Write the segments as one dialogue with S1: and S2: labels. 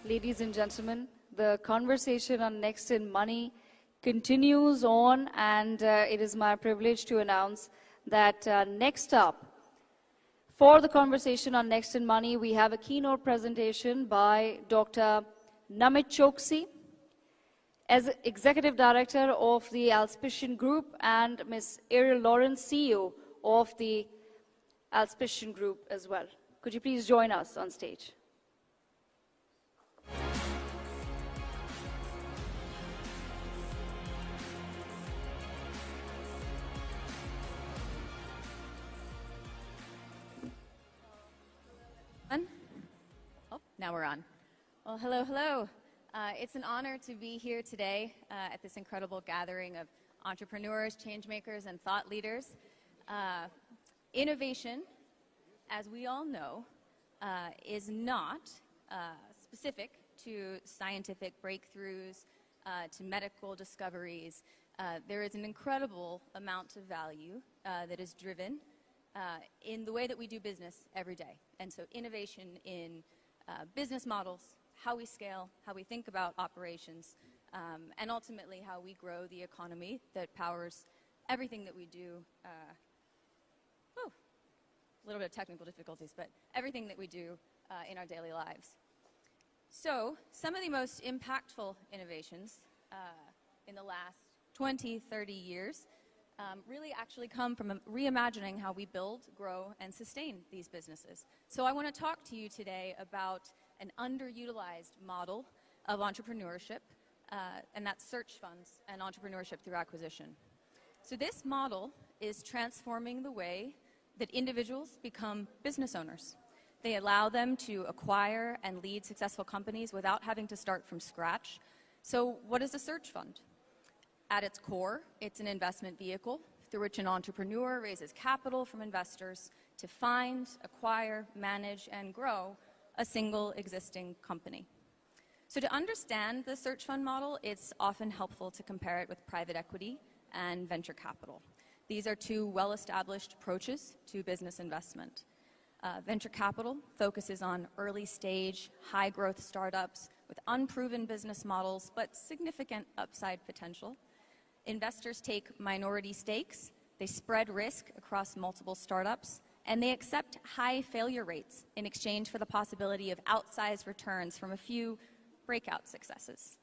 S1: ladies and gentlemen. The conversation on Next in Money continues on, and it is my privilege to announce that next up, for the conversation on Next in Money, we have a keynote presentation by Dr. Namit Choksi, as Executive Director of the Alspician Group, and Ms. Arielle Lawrence, CEO of the Alspician Group as well. Could you please join us on stage?
S2: Oh, now we're on. Well, hello, hello. It's an honor to be here today at this incredible gathering of entrepreneurs, change makers, and thought leaders. Innovation, as we all know, is not specific to scientific breakthroughs, to medical discoveries. There is an incredible amount of value that is driven in the way that we do business every day. And so innovation in business models, how we scale, how we think about operations, and ultimately how we grow the economy that powers everything that we do. A little bit of technical difficulties, but everything that we do in our daily lives. So some of the most impactful innovations in the last 20, 30 years really actually come from reimagining how we build, grow, and sustain these businesses. So I want to talk to you today about an underutilized model of entrepreneurship, and that's search funds and entrepreneurship through acquisition. So this model is transforming the way that individuals become business owners. They allow them to acquire and lead successful companies without having to start from scratch. So what is a search fund? At its core, it's an investment vehicle through which an entrepreneur raises capital from investors to find, acquire, manage, and grow a single existing company. So to understand the search fund model, it's often helpful to compare it with private equity and venture capital. These are two well-established approaches to business investment. Venture capital focuses on early-stage, high-growth startups with unproven business models but significant upside potential. Investors take minority stakes, they spread risk across multiple startups, and they accept high failure rates in exchange for the possibility of outsized returns from a few breakout successes.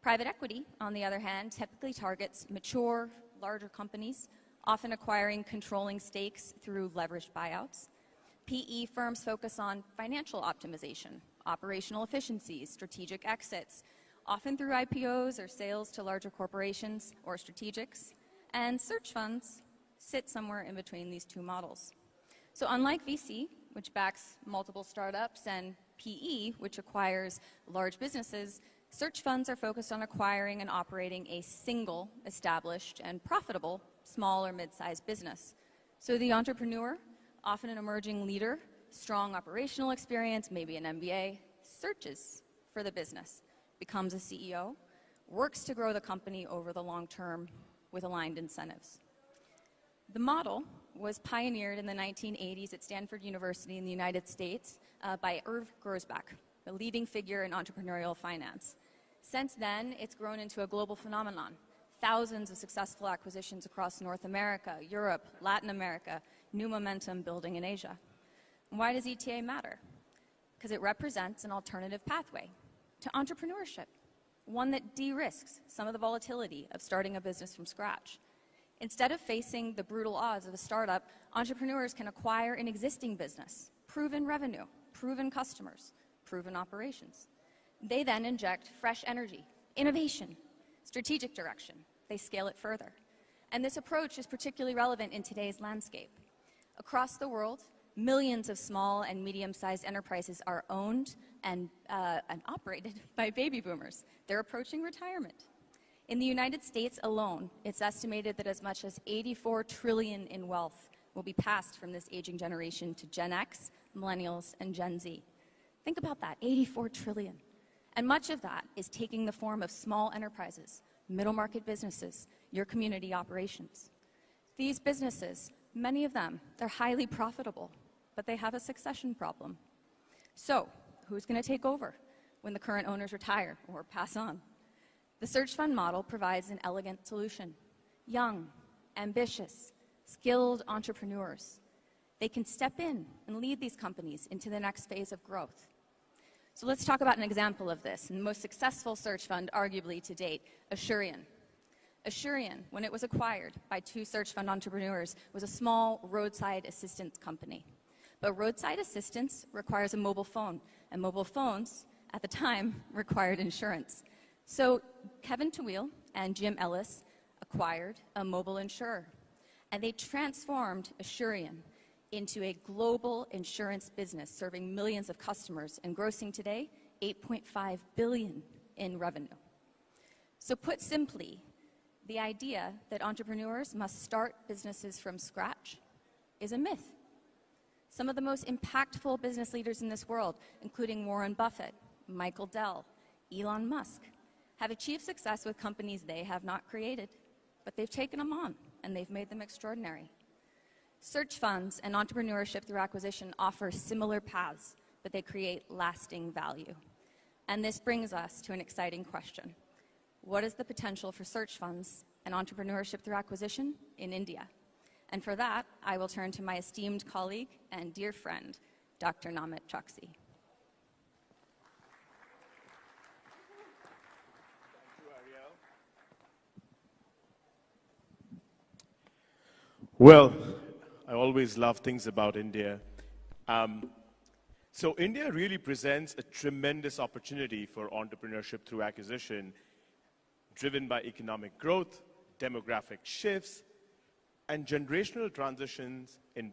S2: Private equity, on the other hand, typically targets mature, larger companies, often acquiring controlling stakes through leveraged buyouts. PE firms focus on financial optimization, operational efficiencies, strategic exits, often through IPOs or sales to larger corporations or strategics. And search funds sit somewhere in between these two models. So unlike VC, which backs multiple startups, and PE, which acquires large businesses, search funds are focused on acquiring and operating a single, established, and profitable small or mid-sized business. So the entrepreneur, often an emerging leader, strong operational experience, maybe an MBA, searches for the business, becomes a CEO, works to grow the company over the long term with aligned incentives. The model was pioneered in the 1980s at Stanford University in the United States by Irv Grousbeck, a leading figure in entrepreneurial finance. Since then, it's grown into a global phenomenon. Thousands of successful acquisitions across North America, Europe, Latin America, new momentum building in Asia. And why does ETA matter? Because it represents an alternative pathway to entrepreneurship, one that de-risks some of the volatility of starting a business from scratch. Instead of facing the brutal odds of a startup, entrepreneurs can acquire an existing business, proven revenue, proven customers, proven operations. They then inject fresh energy, innovation, strategic direction. They scale it further. And this approach is particularly relevant in today's landscape. Across the world, millions of small and medium-sized enterprises are owned and operated by baby boomers. They're approaching retirement. In the United States alone, it's estimated that as much as $84 trillion in wealth will be passed from this aging generation to Gen X, Millennials, and Gen Z. Think about that, $84 trillion. And much of that is taking the form of small enterprises, middle market businesses, your community operations. These businesses, many of them, they're highly profitable, but they have a succession problem. So, who's going to take over? when the current owners retire or pass on. The search fund model provides an elegant solution. Young, ambitious, skilled entrepreneurs. They can step in and lead these companies into the next phase of growth. So let's talk about an example of this, and the most successful search fund, arguably to date, Assurion. Assurion, when it was acquired by two search fund entrepreneurs, was a small roadside assistance company. But roadside assistance requires a mobile phone, and mobile phones, at the time, required insurance. So Kevin Tawil and Jim Ellis acquired a mobile insurer, and they transformed Assurion into a global insurance business serving millions of customers and grossing today $8.5 billion in revenue. So put simply, the idea that entrepreneurs must start businesses from scratch is a myth. Some of the most impactful business leaders in this world, including Warren Buffett, Michael Dell, Elon Musk, have achieved success with companies they have not created, but they've taken them on and they've made them extraordinary. Search funds and entrepreneurship through acquisition offer similar paths, but they create lasting value. And this brings us to an exciting question. What is the potential for search funds and entrepreneurship through acquisition in India? And for that, I will turn to my esteemed colleague and dear friend, Dr. Namit Choksi.
S3: Well, I always love things about India. So India really presents a tremendous opportunity for entrepreneurship through acquisition, driven by economic growth, demographic shifts, and generational transitions in